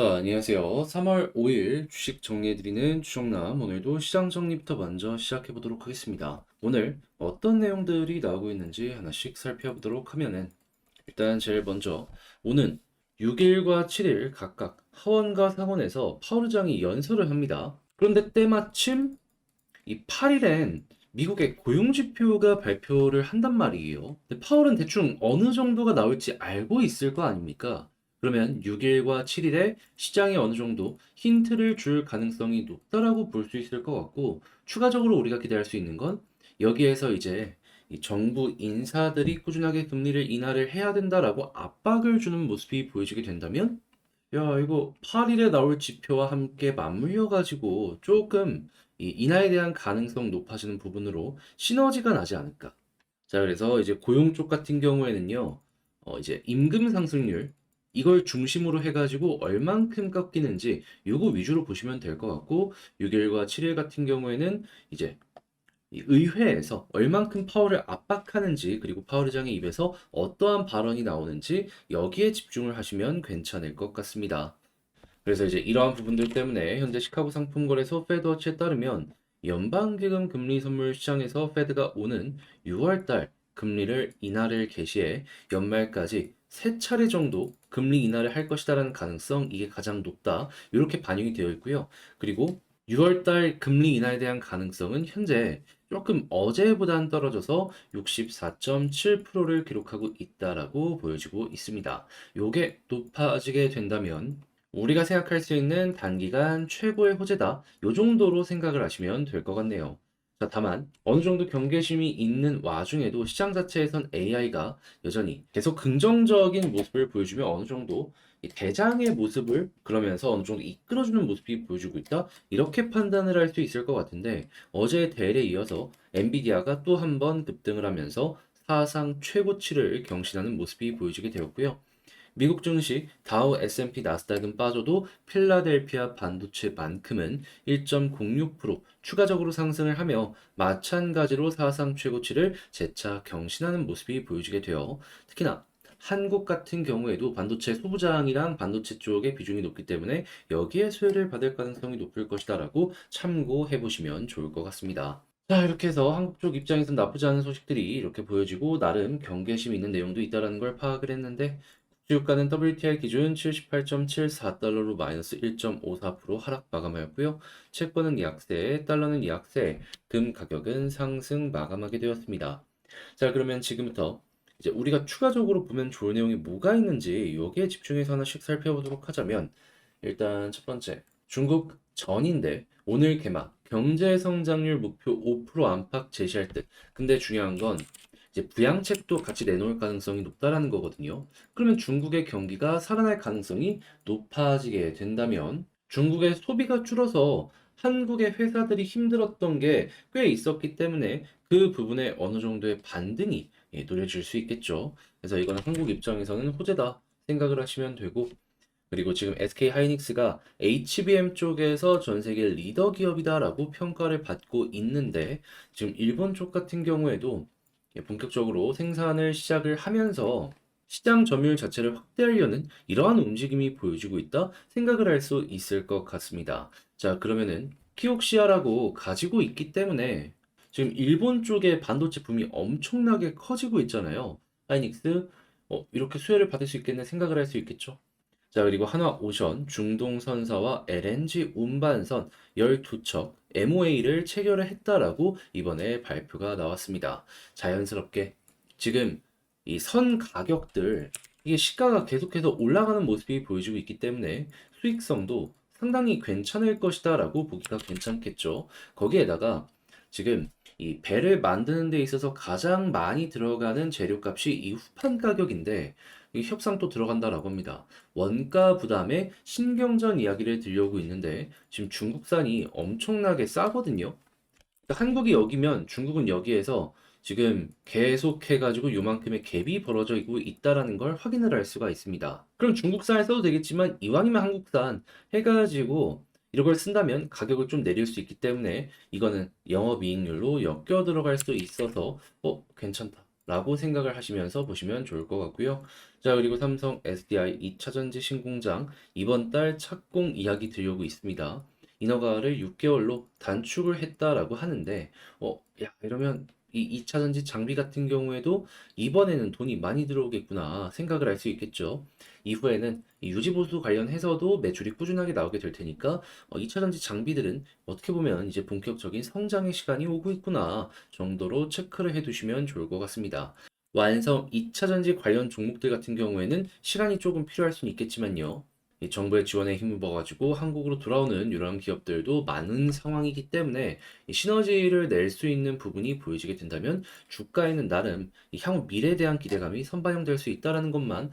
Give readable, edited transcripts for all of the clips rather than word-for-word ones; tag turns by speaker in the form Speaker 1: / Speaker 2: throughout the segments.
Speaker 1: 자, 안녕하세요. 3월 5일 주식 정리해드리는 주정남. 오늘도 시장 정리부터 먼저 시작해보도록 하겠습니다. 오늘 어떤 내용들이 나오고 있는지 하나씩 살펴보도록 하면은, 일단 제일 먼저, 오는 6일과 7일 각각 하원과 상원에서 파월 의장이 연설을 합니다. 그런데 때마침 이 8일엔 미국의 고용지표가 발표를 한단 말이에요. 근데 파월은 대충 어느 정도가 나올지 알고 있을 거 아닙니까? 그러면 6일과 7일에 시장에 어느 정도 힌트를 줄 가능성이 높다라고 볼 수 있을 것 같고, 추가적으로 우리가 기대할 수 있는 건 여기에서 이제 이 정부 인사들이 꾸준하게 금리를 인하를 해야 된다라고 압박을 주는 모습이 보여지게 된다면, 야, 이거 8일에 나올 지표와 함께 맞물려가지고 조금 이 인하에 대한 가능성 높아지는 부분으로 시너지가 나지 않을까. 자, 그래서 이제 고용 쪽 같은 경우에는요, 이제 임금 상승률, 이걸 중심으로 해가지고 얼만큼 꺾이는지 요거 위주로 보시면 될 것 같고, 6일과 7일 같은 경우에는 이제 이 의회에서 얼만큼 파월을 압박하는지, 그리고 파월 의장의 입에서 어떠한 발언이 나오는지 여기에 집중을 하시면 괜찮을 것 같습니다. 그래서 이제 이러한 부분들 때문에 현재 시카고 상품거래소 페드워치에 따르면 연방기금 금리 선물 시장에서 페드가 오는 6월달 금리를 인하를 개시해 연말까지 세 차례 정도 금리 인하를 할 것이다라는 가능성, 이게 가장 높다, 이렇게 반영이 되어 있고요. 그리고 6월달 금리 인하에 대한 가능성은 현재 조금 어제보다는 떨어져서 64.7%를 기록하고 있다라고 보여지고 있습니다. 요게 높아지게 된다면 우리가 생각할 수 있는 단기간 최고의 호재다, 요 정도로 생각을 하시면 될 것 같네요. 자, 다만 어느 정도 경계심이 있는 와중에도 시장 자체에선 AI가 여전히 계속 긍정적인 모습을 보여주며 어느 정도 이 대장의 모습을 그러면서 어느 정도 이끌어주는 모습이 보여주고 있다, 이렇게 판단을 할 수 있을 것 같은데, 어제 대회에 이어서 엔비디아가 또 한 번 급등을 하면서 사상 최고치를 경신하는 모습이 보여지게 되었고요. 미국 증시 다우 S&P 나스닥은 빠져도 필라델피아 반도체만큼은 1.06% 추가적으로 상승을 하며 마찬가지로 사상 최고치를 재차 경신하는 모습이 보여지게 되어, 특히나 한국 같은 경우에도 반도체 소부장이랑 반도체 쪽의 비중이 높기 때문에 여기에 수혜를 받을 가능성이 높을 것이다라고 참고해 보시면 좋을 것 같습니다. 자, 이렇게 해서 한국 쪽 입장에서는 나쁘지 않은 소식들이 이렇게 보여지고 나름 경계심 있는 내용도 있다는 걸 파악을 했는데, 주유가는 WTI 기준 78.74달러로 마이너스 1.54% 하락 마감하였고요. 채권은 약세, 달러는 약세, 금 가격은 상승 마감하게 되었습니다. 자, 그러면 지금부터 이제 우리가 추가적으로 보면 좋을 내용이 뭐가 있는지 여기에 집중해서 하나씩 살펴보도록 하자면, 일단 첫 번째, 중국 전인데 오늘 개막 경제 성장률 목표 5% 안팎 제시할 듯. 근데 중요한 건 이제 부양책도 같이 내놓을 가능성이 높다라는 거거든요. 그러면 중국의 경기가 살아날 가능성이 높아지게 된다면 중국의 소비가 줄어서 한국의 회사들이 힘들었던 게 꽤 있었기 때문에 그 부분에 어느 정도의 반등이 노려질 수 있겠죠. 그래서 이거는 한국 입장에서는 호재다 생각을 하시면 되고, 그리고 지금 SK 하이닉스가 HBM 쪽에서 전 세계 리더 기업이다라고 평가를 받고 있는데, 지금 일본 쪽 같은 경우에도 본격적으로 생산을 시작을 하면서 시장 점유율 자체를 확대하려는 이러한 움직임이 보여지고 있다 생각을 할 수 있을 것 같습니다. 자, 그러면은 키옥시아라고 가지고 있기 때문에 지금 일본 쪽의 반도체 붐이 엄청나게 커지고 있잖아요. 하이닉스 이렇게 수혜를 받을 수 있겠네 생각을 할 수 있겠죠. 자, 그리고 한화오션, 중동선사와 LNG 운반선 12척 MOA를 체결을 했다라고 이번에 발표가 나왔습니다. 자연스럽게 지금 이 선 가격들, 이게 시가가 계속해서 올라가는 모습이 보여지고 있기 때문에 수익성도 상당히 괜찮을 것이다라고 보기가 괜찮겠죠. 거기에다가 지금 이 배를 만드는 데 있어서 가장 많이 들어가는 재료값이 이 후판 가격인데, 이 협상도 들어간다라고 합니다. 원가 부담에 신경전 이야기를 들려오고 있는데, 지금 중국산이 엄청나게 싸거든요. 그러니까 한국이 여기면 중국은 여기에서 지금 계속해가지고 요만큼의 갭이 벌어져 있고 있다라는 걸 확인을 할 수가 있습니다. 그럼 중국산을 써도 되겠지만 이왕이면 한국산 해가지고 이런 걸 쓴다면 가격을 좀 내릴 수 있기 때문에 이거는 영업이익률로 엮여 들어갈 수 있어서 괜찮다 라고 생각을 하시면서 보시면 좋을 것 같고요. 자, 그리고 삼성 SDI 2차전지 신공장 이번 달 착공 이야기 들려오고 있습니다. 인허가를 6개월로 단축을 했다라고 하는데, 야, 이러면 이 2차전지 장비 같은 경우에도 이번에는 돈이 많이 들어오겠구나 생각을 할 수 있겠죠. 이후에는 이 유지보수 관련해서도 매출이 꾸준하게 나오게 될 테니까 2차전지 장비들은 어떻게 보면 이제 본격적인 성장의 시간이 오고 있구나 정도로 체크를 해두시면 좋을 것 같습니다. 완성 2차 전지 관련 종목들 같은 경우에는 시간이 조금 필요할 수는 있겠지만요. 이 정부의 지원에 힘입어가지고 한국으로 돌아오는 이런 기업들도 많은 상황이기 때문에 이 시너지를 낼 수 있는 부분이 보여지게 된다면 주가에는 나름 이 향후 미래에 대한 기대감이 선반영될 수 있다는 것만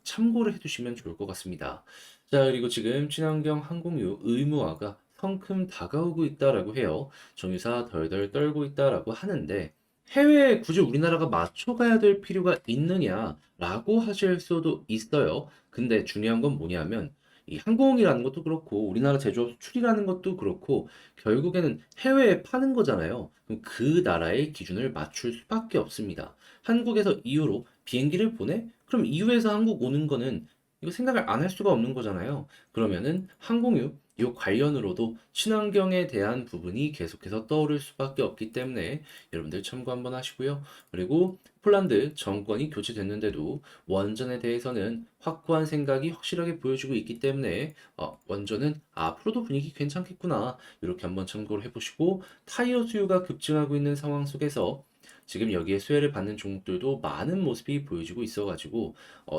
Speaker 1: 참고를 해두시면 좋을 것 같습니다. 자, 그리고 지금 친환경 항공유 의무화가 성큼 다가오고 있다라고 해요. 정유사 덜덜 떨고 있다라고 하는데 해외에 굳이 우리나라가 맞춰가야 될 필요가 있느냐라고 하실 수도 있어요. 근데 중요한 건 뭐냐면 이 항공이라는 것도 그렇고 우리나라 제조업 수출이라는 것도 그렇고 결국에는 해외에 파는 거잖아요. 그럼 그 나라의 기준을 맞출 수밖에 없습니다. 한국에서 EU로 비행기를 보내? 그럼 EU에서 한국 오는 거는 이거 생각을 안 할 수가 없는 거잖아요. 그러면은 항공유 이 관련으로도 친환경에 대한 부분이 계속해서 떠오를 수밖에 없기 때문에 여러분들 참고 한번 하시고요. 그리고 폴란드 정권이 교체됐는데도 원전에 대해서는 확고한 생각이 확실하게 보여주고 있기 때문에 원전은 앞으로도 분위기 괜찮겠구나 이렇게 한번 참고를 해보시고 타이어 수요가 급증하고 있는 상황 속에서 지금 여기에 수혜를 받는 종목들도 많은 모습이 보여지고 있어가지고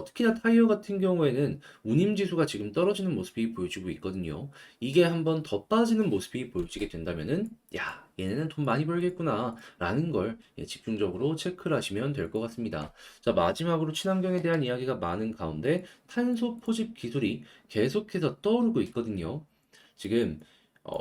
Speaker 1: 특히나 타이어 같은 경우에는 운임 지수가 지금 떨어지는 모습이 보여지고 있거든요. 이게 한번 더 빠지는 모습이 보여지게 된다면은 야 얘네는 돈 많이 벌겠구나 라는 걸 집중적으로 체크를 하시면 될 것 같습니다. 자, 마지막으로 친환경에 대한 이야기가 많은 가운데 탄소 포집 기술이 계속해서 떠오르고 있거든요. 지금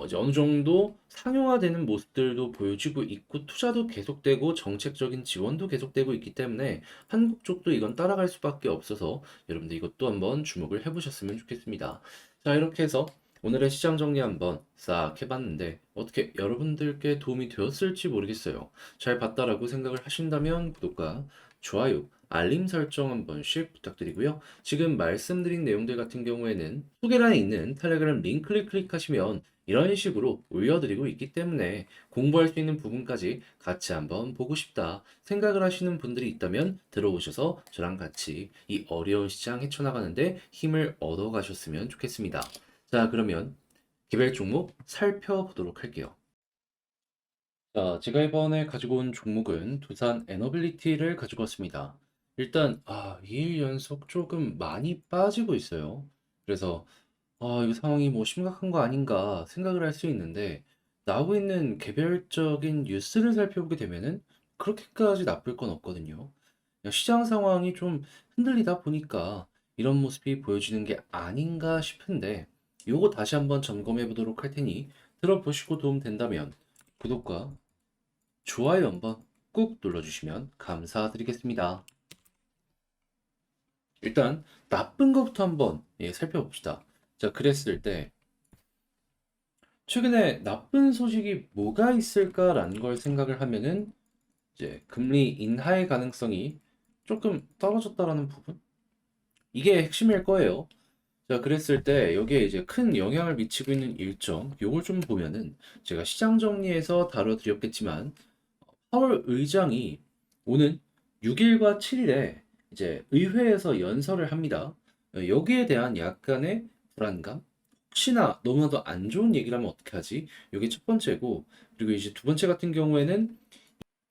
Speaker 1: 이제 어느 정도 상용화되는 모습들도 보여지고 있고 투자도 계속되고 정책적인 지원도 계속되고 있기 때문에 한국 쪽도 이건 따라갈 수밖에 없어서 여러분들 이것도 한번 주목을 해보셨으면 좋겠습니다. 자, 이렇게 해서 오늘의 시장 정리 한번 싹 해봤는데 어떻게 여러분들께 도움이 되었을지 모르겠어요. 잘 봤다라고 생각을 하신다면 구독과 좋아요, 알림 설정 한 번씩 부탁드리고요. 지금 말씀드린 내용들 같은 경우에는 소개란에 있는 텔레그램 링크를 클릭하시면 이런 식으로 올려드리고 있기 때문에 공부할 수 있는 부분까지 같이 한번 보고 싶다 생각을 하시는 분들이 있다면 들어오셔서 저랑 같이 이 어려운 시장 헤쳐나가는데 힘을 얻어 가셨으면 좋겠습니다. 자, 그러면 개별 종목 살펴보도록 할게요. 자, 제가 이번에 가지고 온 종목은 두산 에너빌리티를 가지고 왔습니다. 일단, 2일 연속 조금 많이 빠지고 있어요. 그래서, 이거 상황이 뭐 심각한 거 아닌가 생각을 할 수 있는데, 나오고 있는 개별적인 뉴스를 살펴보게 되면은 그렇게까지 나쁠 건 없거든요. 그냥 시장 상황이 좀 흔들리다 보니까 이런 모습이 보여지는 게 아닌가 싶은데, 요거 다시 한번 점검해 보도록 할 테니 들어보시고 도움 된다면 구독과 좋아요 한번 꾹 눌러주시면 감사드리겠습니다. 일단 나쁜 것부터 한번 살펴봅시다. 자, 그랬을 때 최근에 나쁜 소식이 뭐가 있을까라는 걸 생각을 하면은 이제 금리 인하의 가능성이 조금 떨어졌다라는 부분? 이게 핵심일 거예요. 자, 그랬을 때 여기에 이제 큰 영향을 미치고 있는 일정, 요걸 좀 보면은 제가 시장 정리에서 다뤄드렸겠지만 파월 의장이 오는 6일과 7일에 이제 의회에서 연설을 합니다. 여기에 대한 약간의 불안감? 혹시나 너무나도 안 좋은 얘기를 하면 어떻게 하지? 이게 첫 번째고, 그리고 이제 두 번째 같은 경우에는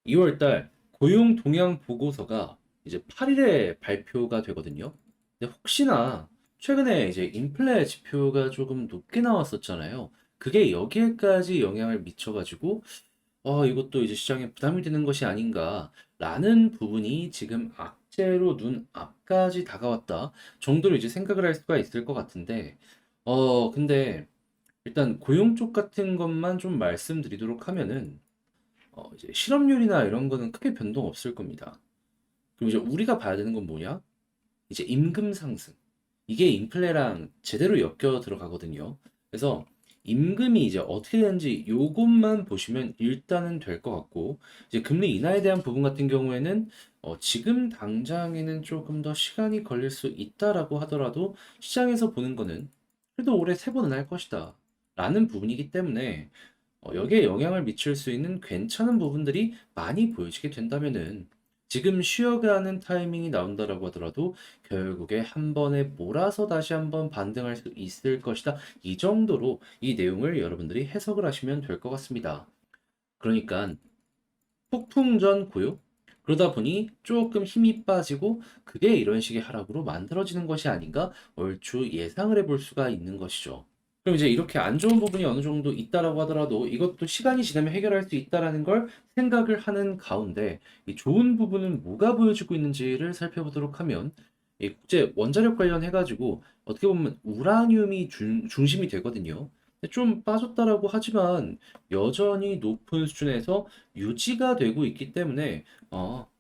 Speaker 1: 2월 달 고용 동향 보고서가 이제 8일에 발표가 되거든요. 근데 혹시나 최근에 이제 인플레 지표가 조금 높게 나왔었잖아요. 그게 여기에까지 영향을 미쳐가지고 이것도 이제 시장에 부담이 되는 것이 아닌가라는 부분이 지금 악재로 눈 앞까지 다가왔다 정도로 이제 생각을 할 수가 있을 것 같은데, 근데 일단 고용 쪽 같은 것만 좀 말씀드리도록 하면은, 이제 실업률이나 이런 거는 크게 변동 없을 겁니다. 그리고 이제 우리가 봐야 되는 건 뭐냐? 이제 임금 상승. 이게 인플레랑 제대로 엮여 들어가거든요. 그래서 임금이 이제 어떻게 되는지 요것만 보시면 일단은 될 것 같고, 이제 금리 인하에 대한 부분 같은 경우에는 지금 당장에는 조금 더 시간이 걸릴 수 있다라고 하더라도 시장에서 보는 거는 그래도 올해 3번은 할 것이다 라는 부분이기 때문에 여기에 영향을 미칠 수 있는 괜찮은 부분들이 많이 보여지게 된다면은 지금 쉬어가는 타이밍이 나온다라고 하더라도 결국에 한 번에 몰아서 다시 한번 반등할 수 있을 것이다. 이 정도로 이 내용을 여러분들이 해석을 하시면 될 것 같습니다. 그러니까 폭풍 전 고요? 그러다 보니 조금 힘이 빠지고 그게 이런 식의 하락으로 만들어지는 것이 아닌가 얼추 예상을 해볼 수가 있는 것이죠. 그럼 이제 이렇게 안 좋은 부분이 어느 정도 있다라고 하더라도 이것도 시간이 지나면 해결할 수 있다라는 걸 생각을 하는 가운데 이 좋은 부분은 뭐가 보여지고 있는지를 살펴보도록 하면 이 국제 원자력 관련해가지고 어떻게 보면 우라늄이 중심이 되거든요. 근데 좀 빠졌다라고 하지만 여전히 높은 수준에서 유지가 되고 있기 때문에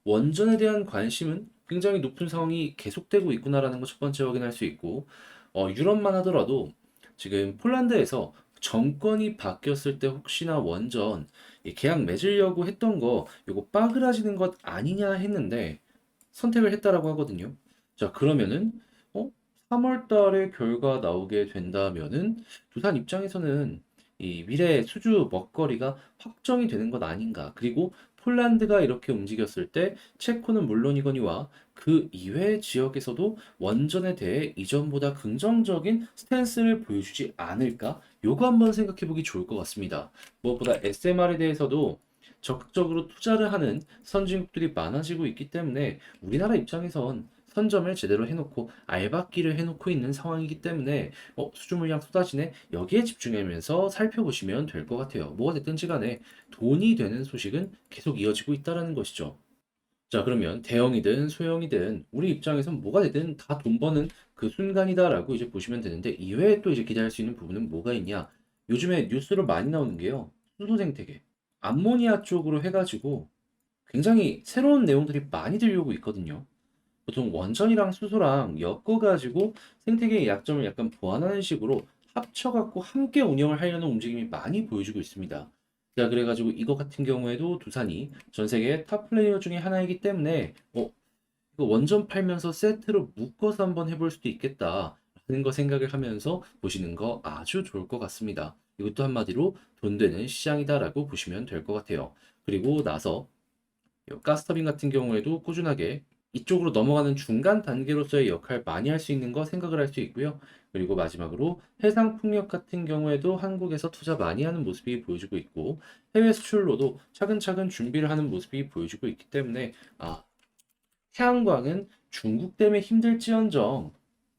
Speaker 1: 원전에 대한 관심은 굉장히 높은 상황이 계속되고 있구나라는 거 첫 번째 확인할 수 있고 유럽만 하더라도 지금 폴란드에서 정권이 바뀌었을 때 혹시나 원전 이 계약 맺으려고 했던 거 요거 빠그라지는 것 아니냐 했는데 선택을 했다라고 하거든요. 자, 그러면은 3월 달에 결과 나오게 된다면은 두산 입장에서는 이 미래 수주 먹거리가 확정이 되는 것 아닌가. 그리고 폴란드가 이렇게 움직였을 때 체코는 물론이거니와 그 이외 지역에서도 원전에 대해 이전보다 긍정적인 스탠스를 보여주지 않을까? 요거 한번 생각해 보기 좋을 것 같습니다. 무엇보다 SMR에 대해서도 적극적으로 투자를 하는 선진국들이 많아지고 있기 때문에 우리나라 입장에선 선점을 제대로 해놓고 알박기를 해놓고 있는 상황이기 때문에 수주 물량 쏟아지네 여기에 집중하면서 살펴보시면 될 것 같아요. 뭐가 됐든지 간에 돈이 되는 소식은 계속 이어지고 있다는 것이죠. 자, 그러면 대형이든 소형이든 우리 입장에선 뭐가 되든 다 돈 버는 그 순간이다라고 이제 보시면 되는데 이외에 또 이제 기대할 수 있는 부분은 뭐가 있냐? 요즘에 뉴스로 많이 나오는 게요. 수소 생태계. 암모니아 쪽으로 해가지고 굉장히 새로운 내용들이 많이 들려오고 있거든요. 보통 원전이랑 수소랑 엮어가지고 생태계의 약점을 약간 보완하는 식으로 합쳐갖고 함께 운영을 하려는 움직임이 많이 보여주고 있습니다. 자, 그래가지고 이거 같은 경우에도 두산이 전 세계 탑 플레이어 중에 하나이기 때문에 이거 원전 팔면서 세트로 묶어서 한번 해볼 수도 있겠다 라는 거 생각을 하면서 보시는 거 아주 좋을 것 같습니다. 이것도 한마디로 돈 되는 시장이다라고 보시면 될 것 같아요. 그리고 나서 가스터빈 같은 경우에도 꾸준하게 이쪽으로 넘어가는 중간 단계로서의 역할 많이 할 수 있는 거 생각을 할 수 있고요. 그리고 마지막으로 해상풍력 같은 경우에도 한국에서 투자 많이 하는 모습이 보여지고 있고 해외 수출로도 차근차근 준비를 하는 모습이 보여지고 있기 때문에 태양광은 중국 때문에 힘들지언정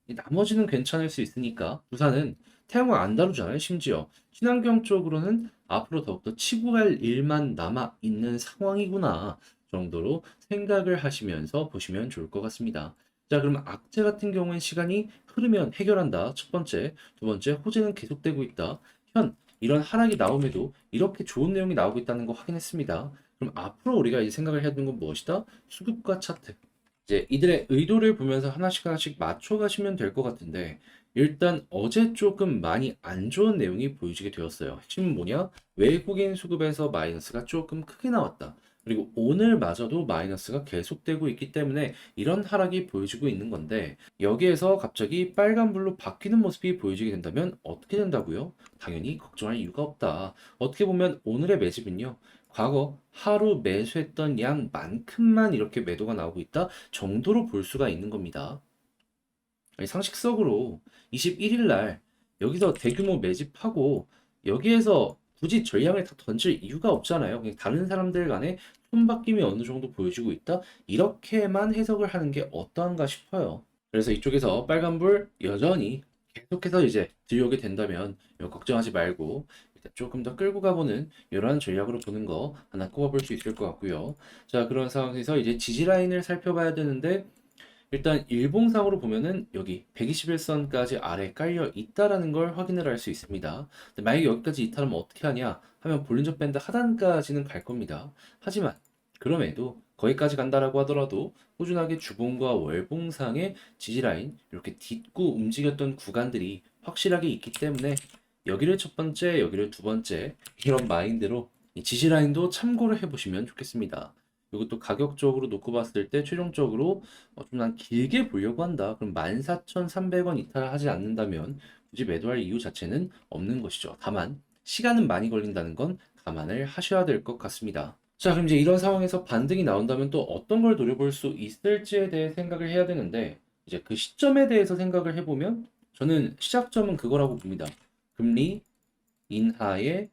Speaker 1: 이 나머지는 괜찮을 수 있으니까 부산은 태양광 안 다루잖아요. 심지어 친환경 쪽으로는 앞으로 더욱더 치고 갈 일만 남아 있는 상황이구나 정도로 생각을 하시면서 보시면 좋을 것 같습니다. 자, 그럼 악재 같은 경우엔 시간이 흐르면 해결한다. 첫 번째, 두 번째, 호재는 계속되고 있다. 이런 하락이 나옴에도 이렇게 좋은 내용이 나오고 있다는 거 확인했습니다. 그럼 앞으로 우리가 이제 생각을 해야 되는 건 무엇이다? 수급과 차트. 이제 이들의 의도를 보면서 하나씩 하나씩 맞춰 가시면 될 것 같은데 일단 어제 조금 많이 안 좋은 내용이 보여지게 되었어요. 핵심은 뭐냐? 외국인 수급에서 마이너스가 조금 크게 나왔다. 그리고 오늘마저도 마이너스가 계속되고 있기 때문에 이런 하락이 보여지고 있는 건데 여기에서 갑자기 빨간불로 바뀌는 모습이 보여지게 된다면 어떻게 된다고요? 당연히 걱정할 이유가 없다. 어떻게 보면 오늘의 매집은요. 과거 하루 매수했던 양만큼만 이렇게 매도가 나오고 있다 정도로 볼 수가 있는 겁니다. 아니, 상식적으로 21일 날 여기서 대규모 매집하고 여기에서 굳이 전량을 다 던질 이유가 없잖아요. 그냥 다른 사람들 간에 손바뀜이 어느 정도 보여지고 있다. 이렇게만 해석을 하는 게 어떠한가 싶어요. 그래서 이쪽에서 빨간불 여전히 계속해서 이제 들려오게 된다면 이거 걱정하지 말고 일단 조금 더 끌고 가보는 이러한 전략으로 보는 거 하나 꼽아볼 수 있을 것 같고요. 자, 그런 상황에서 이제 지지 라인을 살펴봐야 되는데 일단 일봉상으로 보면은 여기 121선까지 아래 깔려 있다라는 걸 확인을 할 수 있습니다. 근데 만약에 여기까지 이탈하면 어떻게 하냐 하면 볼린저 밴드 하단까지는 갈 겁니다. 하지만 그럼에도 거기까지 간다라고 하더라도 꾸준하게 주봉과 월봉상의 지지라인 이렇게 딛고 움직였던 구간들이 확실하게 있기 때문에 여기를 첫 번째, 여기를 두 번째 이런 마인드로 이 지지라인도 참고를 해보시면 좋겠습니다. 이것도 가격적으로 놓고 봤을 때 최종적으로 좀 난 길게 보려고 한다. 그럼 14,300원 이탈하지 않는다면 굳이 매도할 이유 자체는 없는 것이죠. 다만 시간은 많이 걸린다는 건 감안을 하셔야 될 것 같습니다. 자, 그럼 이제 이런 상황에서 반등이 나온다면 또 어떤 걸 노려볼 수 있을지에 대해 생각을 해야 되는데 이제 그 시점에 대해서 생각을 해보면 저는 시작점은 그거라고 봅니다. 금리 인하의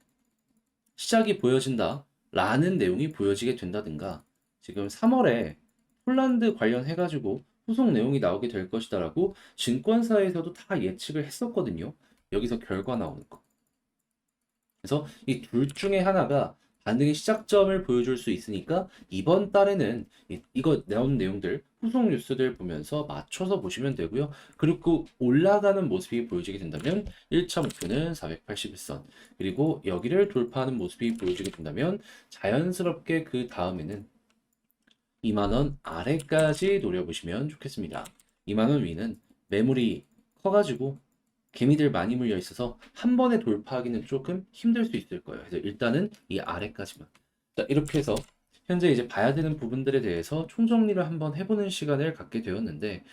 Speaker 1: 시작이 보여진다 라는 내용이 보여지게 된다든가 지금 3월에 폴란드 관련해가지고 후속 내용이 나오게 될 것이다라고 증권사에서도 다 예측을 했었거든요. 여기서 결과 나오는 거. 그래서 이 둘 중에 하나가 반등의 시작점을 보여줄 수 있으니까 이번 달에는 이거 나온 내용들 후속 뉴스들 보면서 맞춰서 보시면 되고요. 그리고 올라가는 모습이 보여지게 된다면 1차 목표는 481선 그리고 여기를 돌파하는 모습이 보여지게 된다면 자연스럽게 그 다음에는 2만 원 아래까지 노려보시면 좋겠습니다. 2만 원 위는 매물이 커가지고 개미들 많이 물려 있어서 한 번에 돌파하기는 조금 힘들 수 있을 거예요. 그래서 일단은 이 아래까지만. 자, 이렇게 해서 현재 이제 봐야 되는 부분들에 대해서 총정리를 한번 해보는 시간을 갖게 되었는데,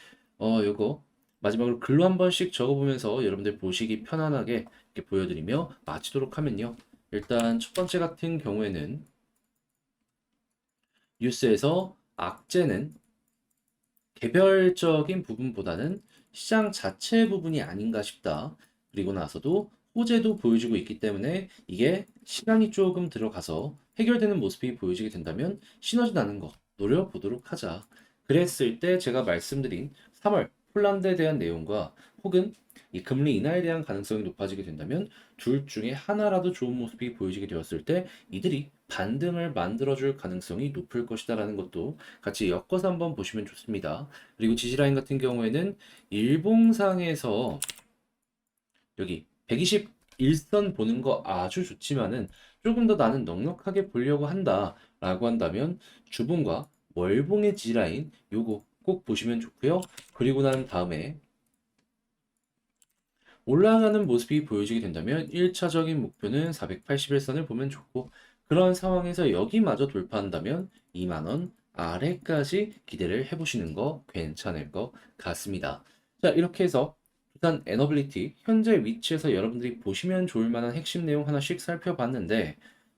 Speaker 1: 요거 마지막으로 글로 한 번씩 적어보면서 여러분들 보시기 편안하게 이렇게 보여드리며 마치도록 하면요. 일단 첫 번째 같은 경우에는 뉴스에서 악재는 개별적인 부분보다는 시장 자체 부분이 아닌가 싶다. 그리고 나서도 호재도 보여주고 있기 때문에 이게 시간이 조금 들어가서 해결되는 모습이 보여지게 된다면 시너지 나는 거 노려보도록 하자. 그랬을 때 제가 말씀드린 3월 폴란드에 대한 내용과 혹은 이 금리 인하에 대한 가능성이 높아지게 된다면 둘 중에 하나라도 좋은 모습이 보여지게 되었을 때 이들이 반등을 만들어줄 가능성이 높을 것이다라는 것도 같이 엮어서 한번 보시면 좋습니다. 그리고 지지라인 같은 경우에는 일봉상에서 여기 121선 보는 거 아주 좋지만은 조금 더 나는 넉넉하게 보려고 한다라고 한다면 주봉과 월봉의 지지라인 요거 꼭 보시면 좋고요. 그리고 난 다음에 올라가는 모습이 보여지게 된다면 1차적인 목표는 481선을 보면 좋고 그런 상황에서 여기마저 돌파한다면 2만원 아래까지 기대를 해보시는 거 괜찮을 것 같습니다. 자, 이렇게 해서 일단 에너빌리티 현재 위치에서 여러분들이 보시면 좋을 만한 핵심 내용 하나씩 살펴봤는데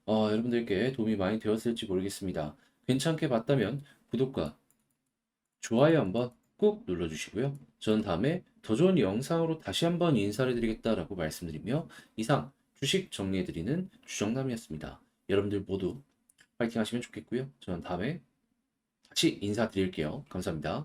Speaker 1: 여러분들께 도움이 많이 되었을지 모르겠습니다. 괜찮게 봤다면 구독과 좋아요 한번 꾹 눌러주시고요. 전 다음에 더 좋은 영상으로 다시 한번 인사를 드리겠다라고 말씀드리며 이상 주식 정리해드리는 주정남이었습니다. 여러분들 모두 파이팅 하시면 좋겠고요. 저는 다음에 다시 인사드릴게요. 감사합니다.